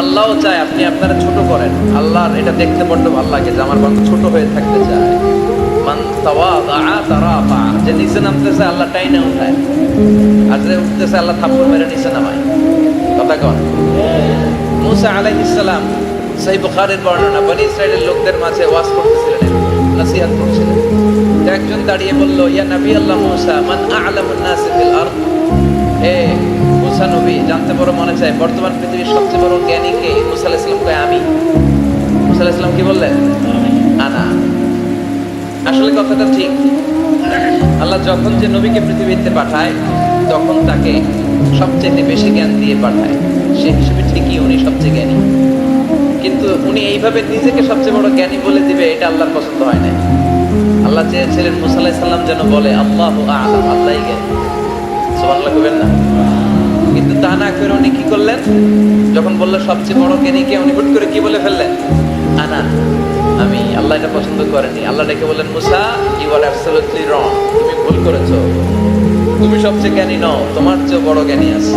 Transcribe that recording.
আল্লাহও চায় আপনি আপনারা ছোট করেন। আল্লাহর এটা দেখতে বড্ড ভালো লাগে যে আমার বান্দা ছোট হয়ে থাকতে চায়। মান তাওয়াদা তারাফা, যে নিচে নামতেছে আল্লাহ টাইনে উঠায়, আর যে উঠতেছে আল্লাহ থাপ্পড় মেরে নিচে নামায়। কথা কন। মুসা আলাইহিস সালাম, সহিহ বুখারীর বর্ণনা, বনি ইসরাইলের লোকদের মাঝে ওয়াজ করতেছিলেন, নসিহত করছিলেন। একজন দাঁড়িয়ে বলল, ইয়া নবী আল্লাহ মুসা, মান আ'লামুন নাস ফিল আরদ। হে মুসা নবী, জানতে বড় মনে চায় বর্তমান পৃথিবীর সবচেয়ে বড় জ্ঞানী কে? মুসা আলাইহিস সালাম কয় আমি। মুসা আলাইহিস সালাম কি বললেন? আনা। আসলে কথাটা ঠিক। আল্লাহ যখন যে নবীকে পৃথিবীতে পাঠায় তখন তাকে সবচেয়ে বেশি জ্ঞান দিয়ে পাঠায়, সেই হিসেবে ঠিকই উনি সবচেয়ে জ্ঞানী। কিন্তু উনি এইভাবে নিজেকে সবচেয়ে বড় জ্ঞানী বলে দিবে, এটা আল্লাহর পছন্দ হয় না। আল্লাহ চেয়েছিলেন মুসা আলাইহিস সালাম যেন বলে আল্লাহু আ'লাম, আল্লাহই জ্ঞানী। সুবহানাল্লাহ কইবেন না? কিন্তু তা না করে উনি কি করলেন? যখন বললো সবচেয়ে বড় জ্ঞানী কে, উনি হুট করে কি বলে ফেললেন? আনা, আমি। আল্লাহ এটা পছন্দ করেনি। আল্লাহ ডেকে বললেন, মুসা, ইউ আর অ্যাবসলিউটলি রং, তুমি ভুল করেছো। তুমি সবচেয়ে জ্ঞানী নও, তোমার চেয়ে বড় জ্ঞানী আছে।